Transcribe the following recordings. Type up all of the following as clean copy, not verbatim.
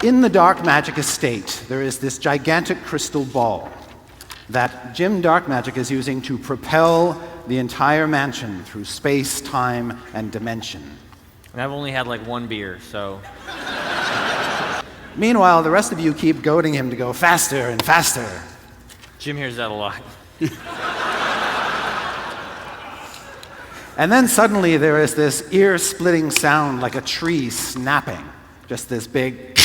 In the Dark Magic estate, there is this gigantic crystal ball that Jim Dark Magic is using to propel the entire mansion through space, time, and dimension. And I've only had like one beer, so... Meanwhile, the rest of you keep goading him to go faster and faster. Jim hears that a lot. And then suddenly there is this ear-splitting sound like a tree snapping. Just this big...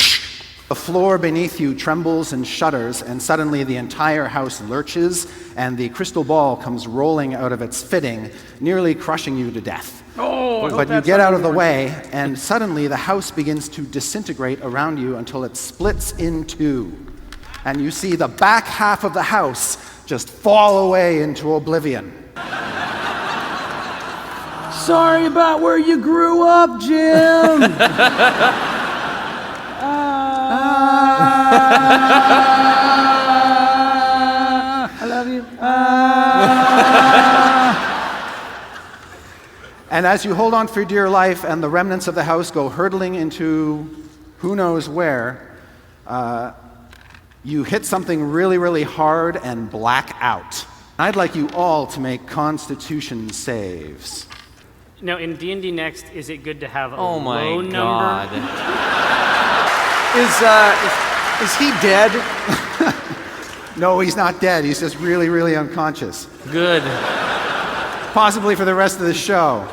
The floor beneath you trembles and shudders, and suddenly the entire house lurches, and the crystal ball comes rolling out of its fitting, nearly crushing you to death. But you get out of the way, and suddenly the house begins to disintegrate around you until it splits in two. And you see the back half of the house just fall away into oblivion. Sorry about where you grew up, Jim. I love you. And as you hold on for dear life and the remnants of the house go hurtling into who knows where, you hit something really, really hard and black out. I'd like you all to make Constitution saves. Now, in D&D Next, is it good to have a Oh my low God. number? Is he dead? No, he's not dead. He's just really, really unconscious. Good. Possibly for the rest of the show.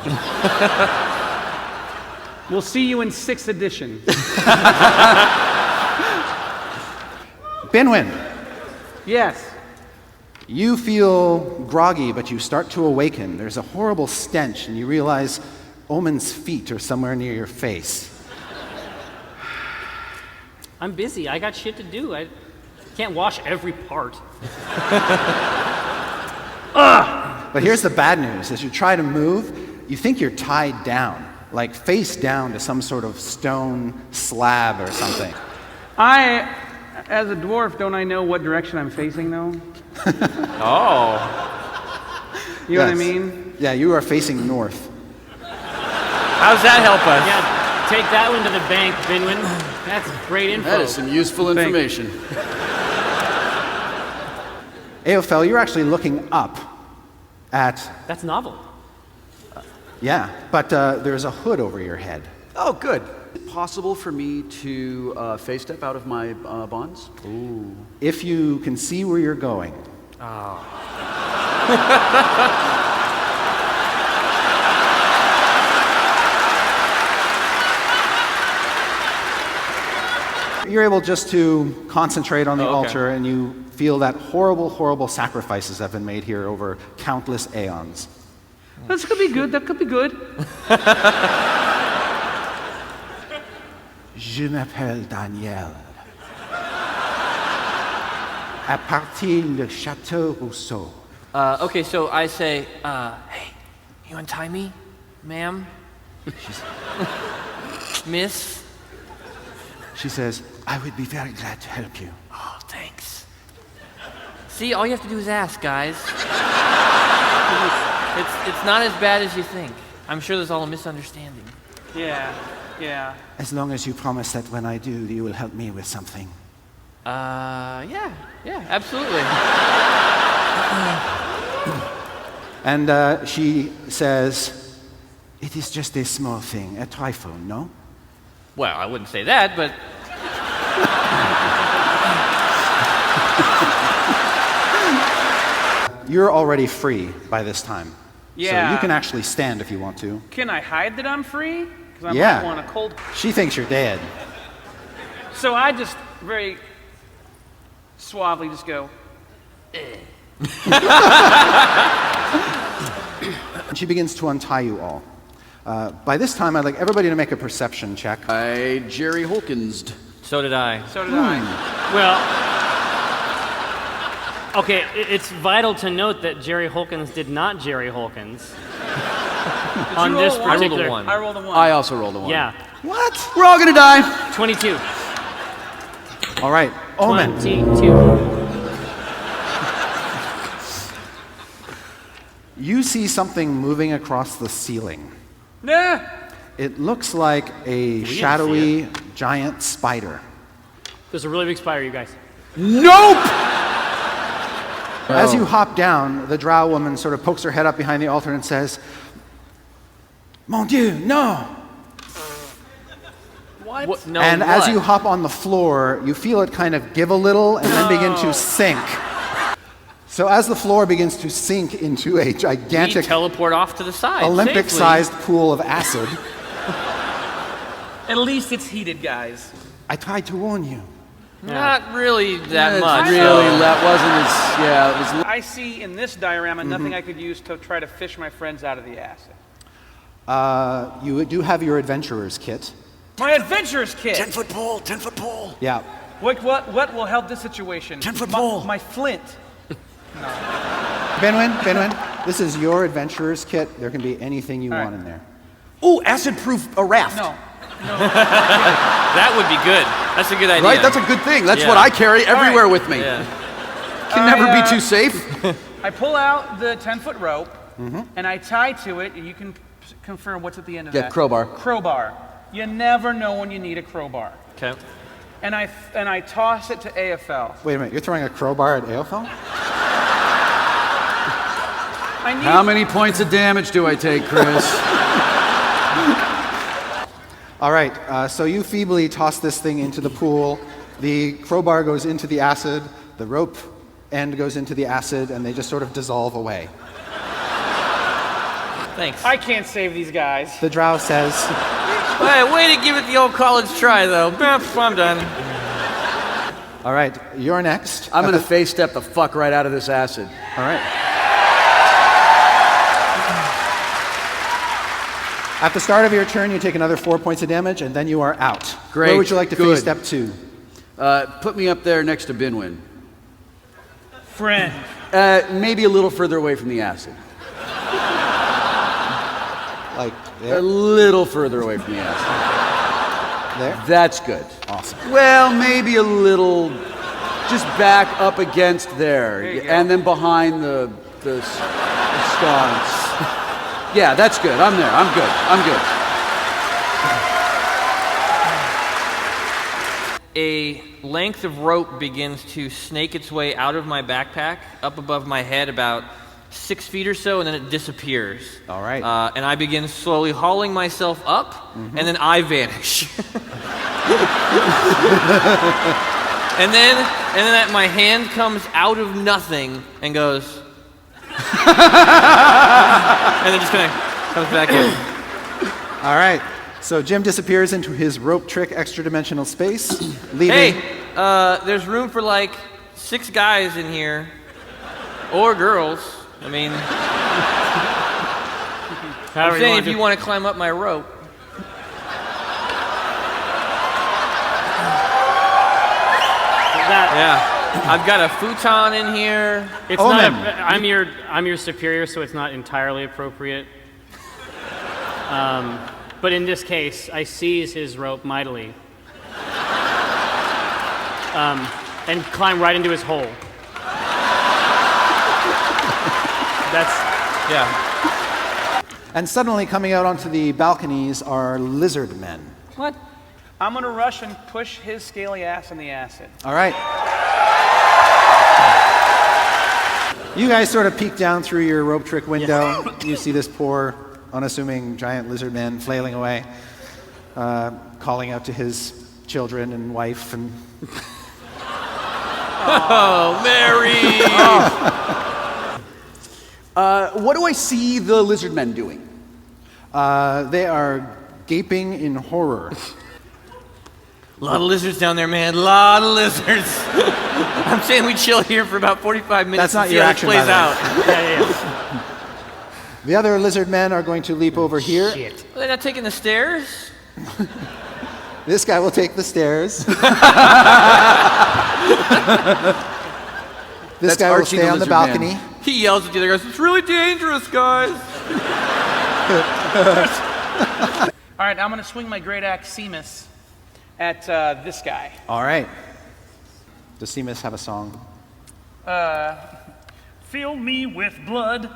We'll see you in 6th edition. Binwin, Yes. you feel groggy, but you start to awaken. There's a horrible stench, and you realize Omen's feet are somewhere near your face. I'm busy. I got shit to do. I can't wash every part. But here's the bad news. As you try to move, you think you're tied down, like face down to some sort of stone slab or something. As a dwarf, don't I know what direction I'm facing, though? Oh. You know what I Yes. mean? Yeah, you are facing north. How's that help us? Yeah, take that one to the bank, Binwin. That's great info. That is some useful information. Aophel, you're actually looking up at... That's novel. Yeah, but there's a hood over your head. Oh, good. Is it possible for me to phase step out of my bonds? Ooh. If you can see where you're going. You're able just to concentrate on the altar, and you feel that horrible, horrible sacrifices have been made here over countless aeons. This could be good. That could be good. Je m'appelle Daniel. À partir le Château Rousseau. Okay, so I say, hey, you untie me, ma'am? Miss? She says, I would be very glad to help you. Oh, thanks. See, all you have to do is ask, guys. It's not as bad as you think. I'm sure there's all a misunderstanding. Yeah. As long as you promise that when I do, you will help me with something. Yeah, absolutely. And she says, it is just a small thing, a trifle, no? Well, I wouldn't say that, but... You're already free by this time. Yeah. So you can actually stand if you want to. Can I hide that I'm free? Because I Yeah. might want a cold... She thinks you're dead. So I just very suavely just go, And she begins to untie you all. By this time, I'd like everybody to make a perception check. I Jerry Holkins'd. So did I. so did I. Well, okay, it's vital to note that Jerry Holkins did not Jerry Holkins on this roll a one? particular. I rolled a one. I rolled a 1. I also rolled a 1. Yeah, What? We're all gonna die. 22. All right, Omen. 22. You see something moving across the ceiling. Nah. It looks like a shadowy giant spider. There's a really big spider, you guys. Nope! As you hop down, the drow woman sort of pokes her head up behind the altar and says, Mon Dieu, no! What? No, And what? as you hop on the floor, you feel it kind of give a little and then begin to sink. So as the floor begins to sink into a we gigantic teleport off to the side. Olympic-sized pool of acid, At least it's heated, guys. I tried to warn you. Not really that much. Really, that wasn't as, yeah, it was. I see in this diorama nothing I could use to try to fish my friends out of the acid. You do have your adventurer's kit. My adventurer's kit! 10-foot pole, 10-foot pole. Yeah. What will help this situation? 10-foot pole. My flint. Benwin, this is your adventurer's kit. There can be anything you want in there. Ooh, acid-proof a raft. No. That would be good. That's a good idea. Right, that's a good thing. That's Yeah. what I carry everywhere with me. Yeah. Can never be too safe. I pull out the 10-foot rope, and I tie to it, and you can confirm what's at the end of Yeah, that. crowbar. Crowbar. You never know when you need a crowbar. Okay. And I toss it to AFL. Wait a minute, you're throwing a crowbar at AFL? I need How many points of damage do I take, Chris? All right, so you feebly toss this thing into the pool. The crowbar goes into the acid, the rope end goes into the acid, and they just sort of dissolve away. Thanks. I can't save these guys. The drow says, Hey, way to give it the old college try, though. I'm done. all right, you're next. I'm going to face step the fuck right out of this acid. All right. At the start of your turn, you take another 4 points of damage, and then you are out. Great, Where would you like to good. face step to? Put me up there next to Binwin. Friend. Maybe a little further away from the acid. Like A there? little further away from the acid. There? That's good. Awesome. Well, maybe a little, just back up against there, you go. and then behind the sconce. Yeah, that's good. I'm there. I'm good. I'm good. A length of rope begins to snake its way out of my backpack, up above my head about 6 feet or so, and then it disappears. All right. And I begin slowly hauling myself up, and then I vanish. and then my hand comes out of nothing and goes, and then just kind of comes back in. All right. So Jim disappears into his rope trick extra-dimensional space, leaving... Hey, there's room for like 6 guys in here, or girls. I mean, I'm saying if you want to climb up my rope. Yeah, I've got a futon in here. It's not. I'm your superior, so it's not entirely appropriate. But in this case, I seize his rope mightily, and climb right into his hole. Yeah. And suddenly coming out onto the balconies are lizardmen. What? I'm gonna rush and push his scaly ass in the acid. All right. You guys sort of peek down through your rope trick window. You see this poor, unassuming giant lizard man flailing away, calling out to his children and wife and... Oh, Mary! What do I see the lizard men doing? They are gaping in horror. A lot of lizards down there, man. A lot of lizards. I'm saying we chill here for about 45 minutes. That's not and see your how action, this by plays the way. out. The other lizard men are going to leap over here. Shit. They're not taking the stairs. This guy will take the stairs. This guy will Archie stay the on the lizard balcony. man. He yells at the other guys, "It's really dangerous, guys." All right, I'm gonna swing my great axe Seamus at this guy. All right. Does Seamus have a song? Fill me with blood.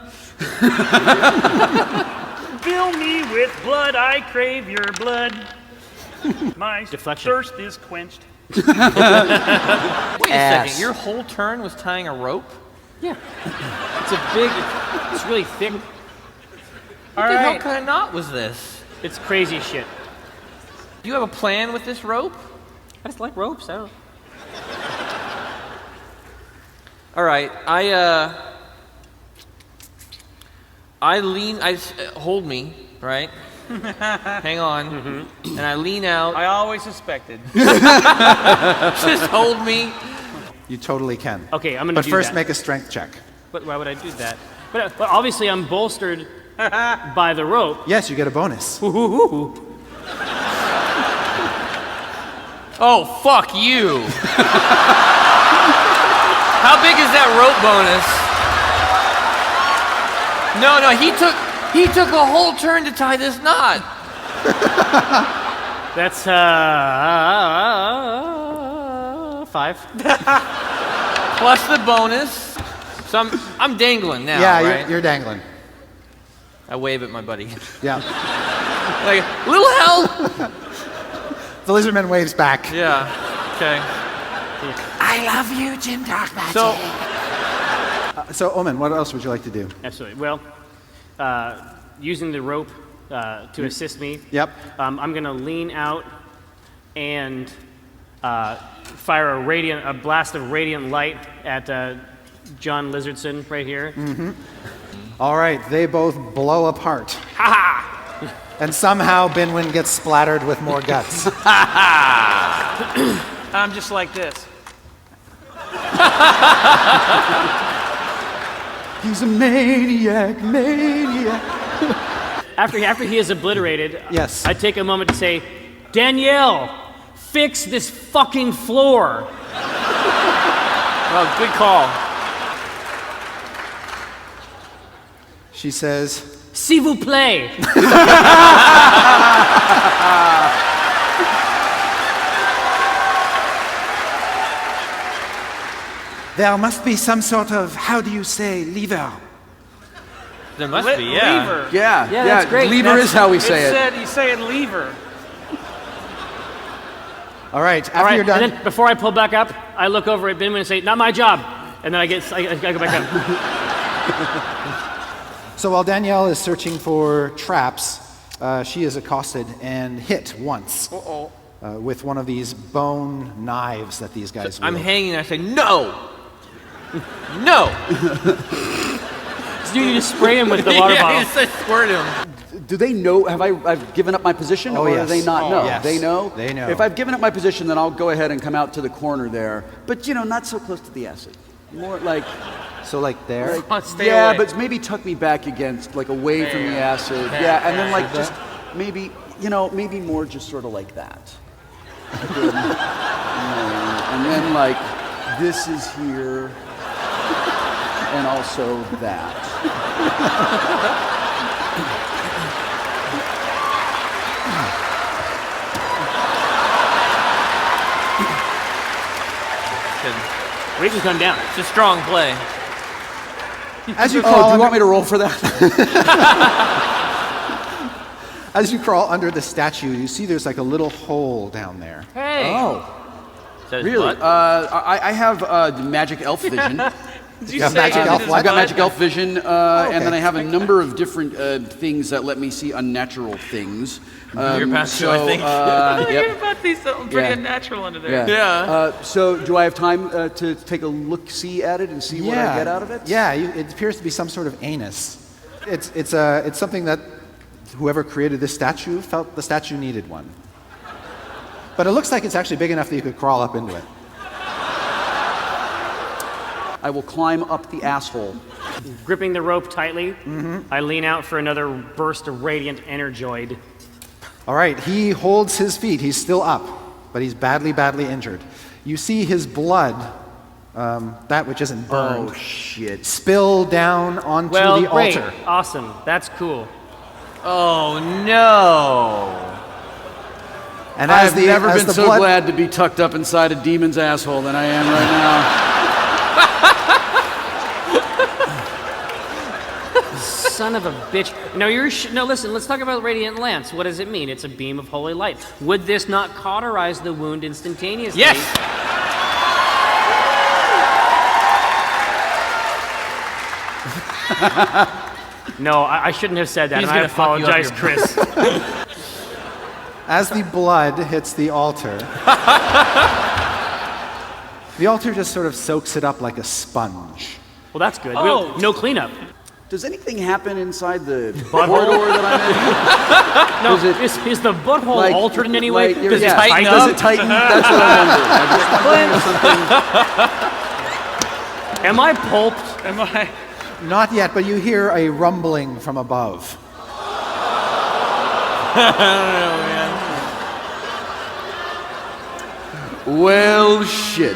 Fill me with blood. I crave your blood. My Deflection. thirst is quenched. Wait a Ass. second. Your whole turn was tying a rope? Yeah. It's really thick. All What the hell right. kind of knot was this? It's crazy shit. Do you have a plan with this rope? I just like ropes. I don't. All right, hold me, right? Hang on, and I lean out. I always suspected. Just hold me. You totally can. Okay, I'm gonna But do first, that. make a strength check. But why would I do that? But obviously I'm bolstered by the rope. Yes, you get a bonus. Oh, fuck you. How big is that rope bonus? No, he took a whole turn to tie this knot. That's 5. Plus the bonus. So I'm dangling now, Yeah, right? you're dangling. I wave at my buddy. Yeah. Like, little help. The lizardman waves back. Yeah. Okay. I love you, Jim Darkmatch. So So, Omen, what else would you like to do? Absolutely. Well, using the rope to assist me, Yep. I'm going to lean out and fire a blast of radiant light at John Lizardson right here. All right, they both blow apart. And somehow Binwin gets splattered with more guts. I'm just like this. He's a maniac. After he is obliterated, Yes. I take a moment to say, Danielle, fix this fucking floor. good call. She says, S'il vous plaît. there must be some sort of, how do you say, lever? There must be, yeah. Lever. Yeah, that's great. Lever is how we say it. Said you say it lever. All right, after All right, you're done. and then before I pull back up, I look over at Binwin and say, not my job. And then I go back up. So while Danielle is searching for traps, she is accosted and hit once with one of these bone knives that these guys I'm wield. hanging and I say, no! No! So you need to spray him with the water yeah, bottle. you said squirt him. Do they know? I've given up my position, Oh, or yes. do they not know? yes. They know. They know. If I've given up my position, then I'll go ahead and come out to the corner there. But not so close to the acid. More like, So like there. Stay yeah, away. but maybe tuck me back against, like away from the acid. Yeah, and then like just maybe, maybe more just sort of like that. And then like this is here, and also that. We can come down. It's a strong play. As you Oh, crawl, do you under, want me to roll for that? as you crawl under the statue, you see there's like a little hole down there. Hey. Oh, Is that his really? butt? I have magic elf vision. Did you got say magic it elf is what? I've got bud? magic elf vision, okay. and then I have a number of different things that let me see unnatural things. You're past two, I think. You're Yep. about to see something pretty Yeah. unnatural under there. Yeah. Yeah. So, do I have time to take a look-see at it and see what I get out of it? Yeah, it appears to be some sort of anus. It's something that whoever created this statue felt the statue needed one. But it looks like it's actually big enough that you could crawl up into it. I will climb up the asshole. Gripping the rope tightly, I lean out for another burst of radiant energoid. All right, he holds his feet. He's still up, but he's badly, badly injured. You see his blood, that which isn't burned, Oh shit! spill down onto Well, the great. altar. Awesome. That's cool. Oh, no. And as I've never as been the so blood, glad to be tucked up inside a demon's asshole than I am right now. Son son of a bitch. No, no, listen, let's talk about Radiant Lance. What does it mean? It's a beam of holy light. Would this not cauterize the wound instantaneously? Yes! No, I shouldn't have said that, He's and I gonna fuck you up apologize, your- Chris. As the blood hits the altar, the altar just sort of soaks it up like a sponge. Well, that's good. Oh. No cleanup. Does anything happen inside the Butthole? corridor that I'm No, Is it- is the butthole Like- altered in any way? like, Does it yeah, tighten Does up? it tighten? That's what I'm wondering. I'm just wondering if something. Am I pulped? Am I? Not yet, but you hear a rumbling from above. Well, shit.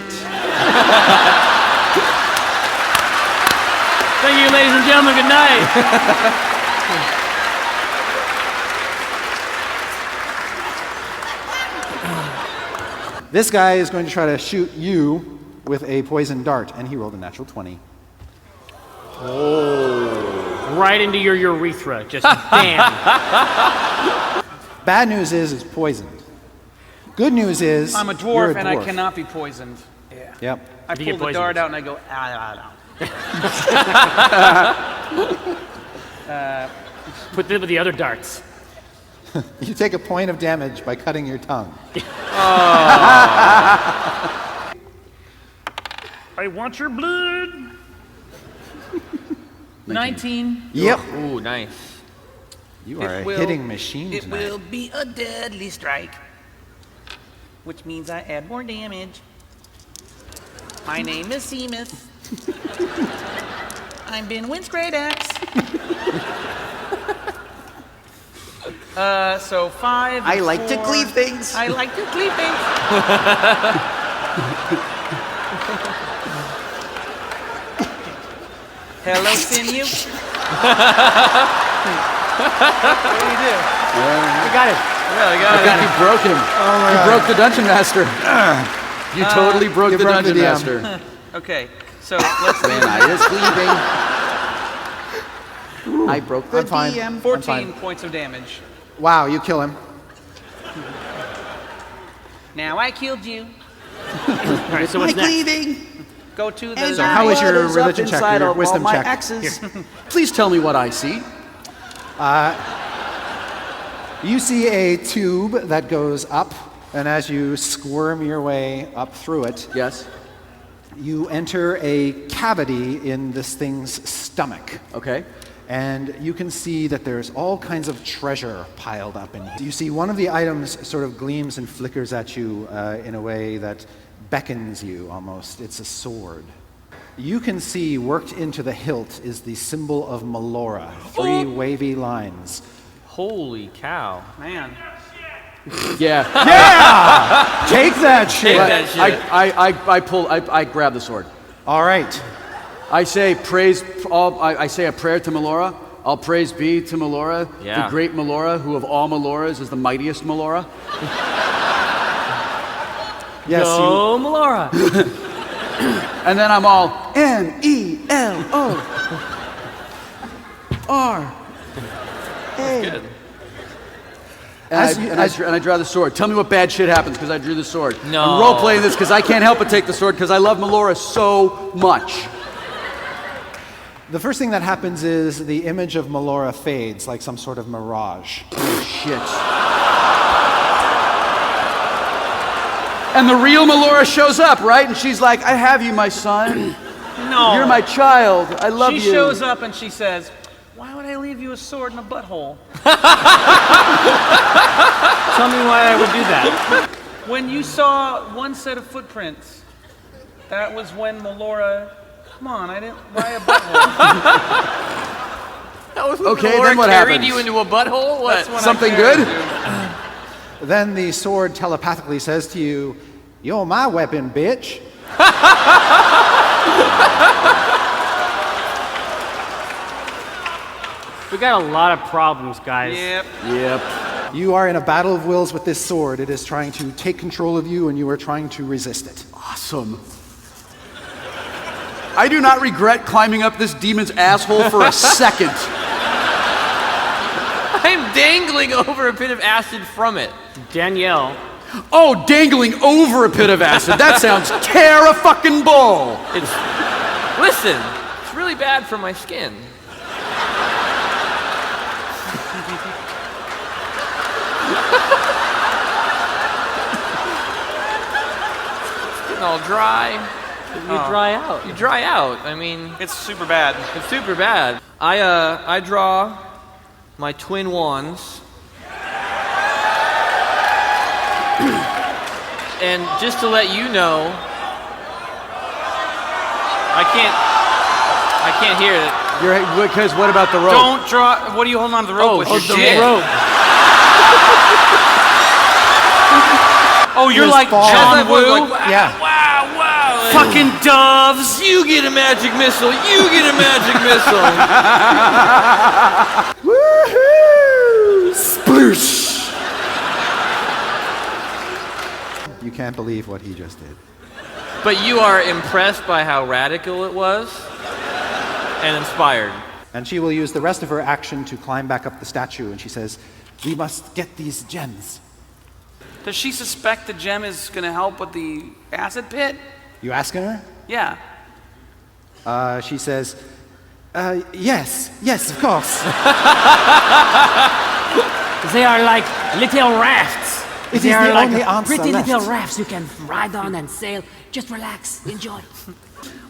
Thank you, ladies and gentlemen. Good night. This guy is going to try to shoot you with a poison dart, and he rolled a natural 20. Right into your urethra. Just bam. Bad news is it's poisoned. Good news is I'm a you're dwarf and I cannot be poisoned. Yeah. Yep. I You get pull the dart poisoned. out and I go, ah. Put them with the other darts. You take a point of damage by cutting your tongue. I want your blood. 19. Yep. Ooh, nice. You are It a will- hitting machine It tonight. will be a deadly strike, which means I add more damage. My name is Seamus. I'm Ben Wint's great axe. So 5. I and like to 4. cleave things. I like to cleave things. Hello, sinew. What do you do? You got it. You broke him. You broke the dungeon master. You totally broke you the broke the dungeon DM. master. Okay, so let's When I was leaving, I broke the I'm fine. DM. 14 points of damage. Wow, you kill him. Now I killed you. All right, so what's My next? cleaving. Go to the. And So how is your blood up religion check, inside your of wisdom all my check? axes. Please tell me what I see. You see a tube that goes up, and as you squirm your way up through it, Yes. you enter a cavity in this thing's stomach. Okay. And you can see that there's all kinds of treasure piled up in here. You see one of the items sort of gleams and flickers at you in a way that beckons you almost. It's a sword. You can see worked into the hilt is the symbol of Melora, 3 wavy lines. Holy cow. Man. Yeah. Take that shit! that shit. I grab the sword. All right. I say praise. I say a prayer to Melora. All praise be to Melora, Yeah. the great Melora, who of all Meloras is the mightiest Melora. Yes, Go, Melora. And then I'm all MELORA. Good. And I draw the sword. Tell me what bad shit happens because I drew the sword. No. I'm role playing this because I can't help but take the sword because I love Melora so much. the first thing that happens is the image of Melora fades like some sort of mirage. Shit. And the real Melora shows up, right? And she's like, I have you, my son. No. You're my child. I love She you. shows up and she says, "Why would I leave you a sword in a butthole?" Tell me why I would do that. When you saw one set of footprints, that was when Melora. Come on, I didn't. Why a butthole? That was when Okay, Laura then what carried happens? you into a butthole? What? That's when I Something carried good? you. Then the sword telepathically says to you, "You're my weapon, bitch." We got a lot of problems, guys. Yep. Yep. You are in a battle of wills with this sword. It is trying to take control of you, and you are trying to resist it. Awesome. I do not regret climbing up this demon's asshole for a second. I'm dangling over a bit of acid from it. Danielle, Oh, dangling over a pit of acid. That sounds terrifucking-bull. Listen, it's really bad for my skin. It's getting all dry. you dry out. You dry out. I mean, It's super bad. it's super bad. I draw my twin wands. And just to let you know, I can't hear it. Because what about the rope? Don't draw. What are you holding on to the rope with? Your the dick? rope. Oh, you're Just like fall. John As I was Woo? like, wow, Yeah. wow. And Fucking doves. you get a magic missile. You get a magic missile. Woohoo! Sploosh! You can't believe what he just did. But you are impressed by how radical it was and inspired. And she will use the rest of her action to climb back up the statue, and she says, "We must get these gems." Does she suspect the gem is going to help with the acid pit? You asking her? Yeah. She says, yes, of course. They are like little rafts. It They is are the like only answer pretty left. little rafts you can ride on and sail. Just relax, enjoy.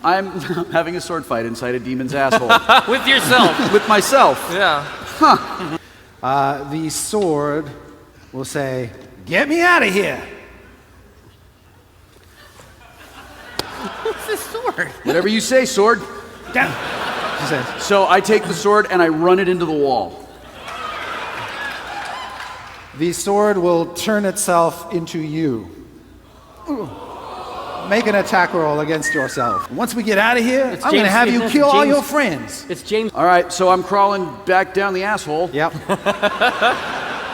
I'm having a sword fight inside a demon's asshole. With yourself. With myself. Yeah. The sword will say, "Get me out of here." What's this sword? Whatever you say, sword. She says, So I take the sword and I run it into the wall. the sword will turn itself into you. Make an attack roll against yourself. Once we get out of here, I'm going to have you James- kill all James- your friends. It's James. All right, so I'm crawling back down the asshole. Yep.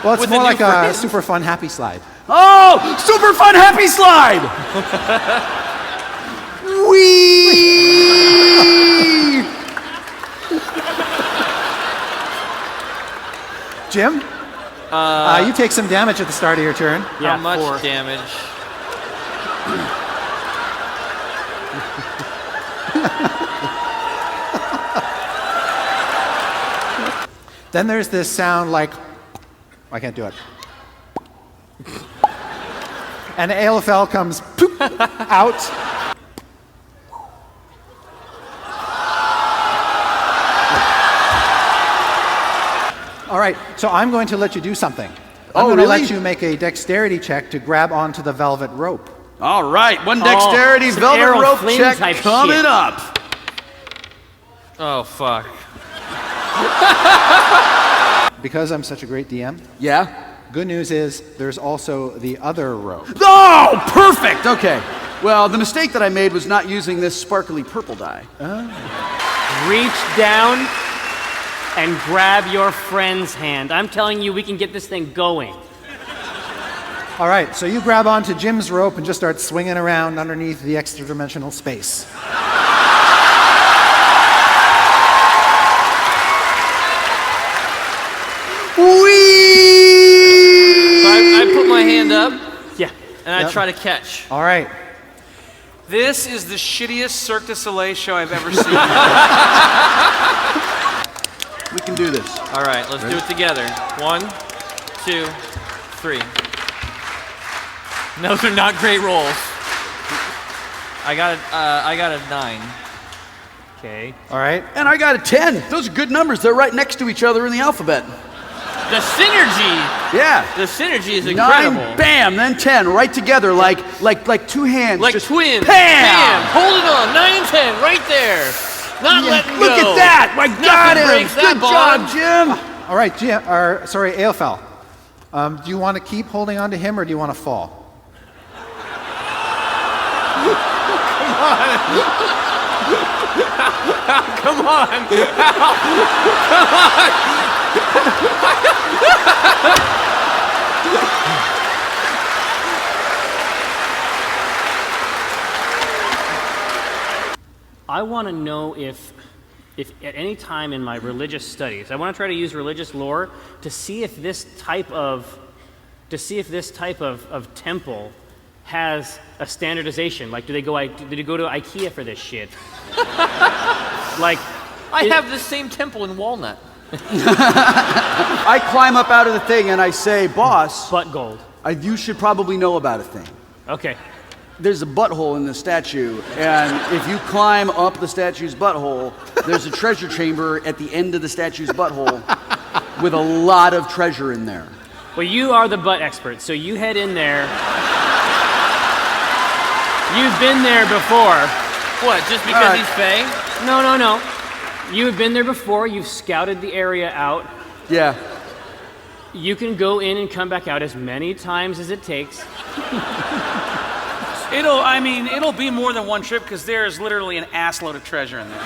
Well, it's With more a like new a friend. super fun happy slide. Oh, super fun happy slide! Whee! Jim? You take some damage at the start of your turn. How much damage? Then there's this sound like, I can't do it. And Aelfel comes poop out. All right, so I'm going to let you do something. I'm Oh, going to really? let you make a dexterity check to grab onto the velvet rope. All right, one dexterity some velvet arrow rope fling check type coming shit. up. Oh, fuck. Because I'm such a great DM, Yeah? good news is there's also the other rope. Oh, perfect! Okay. Well, the mistake that I made was not using this sparkly purple dye. Reach down and grab your friend's hand. I'm telling you, we can get this thing going. All right, so you grab onto Jim's rope and just start swinging around underneath the extra-dimensional space. Whee! So I put my hand up Yeah. and I Yep. try to catch. All right. This is the shittiest Cirque du Soleil show I've ever seen. We can do this. All right, let's do it together. 1, 2, 3. Those are not great rolls. I got a 9. Okay. All right. And I got a 10. Those are good numbers. They're right next to each other in the alphabet. The synergy Yeah. is incredible. 9, bam, then 10, right together, like two hands. Like just twins. Bam! Hold it on. 9 and 10, right there. Not letting Look go. at that! I got Nothing him! breaks that Good bond. job, Jim! All right, Jim, or sorry, Aelfel. Do you want to keep holding on to him, or do you want to fall? Come on. I want to know if if at any time in my religious studies, I want to try to use religious lore to see if this type of temple has a standardization. Like, did they go to IKEA for this shit? Like, I have the same temple in Walnut. I climb up out of the thing and I say, boss, butt gold. you should probably know about a thing. Okay. There's a butthole in the statue, and if you climb up the statue's butthole, there's a treasure chamber at the end of the statue's butthole with a lot of treasure in there. Well, you are the butt expert, so you head in there. You've been there before. What, just because he's Faye? No. You have been there before. You've scouted the area out. Yeah. You can go in and come back out as many times as it takes. It'll be more than one trip because there is literally an assload of treasure in there. Good.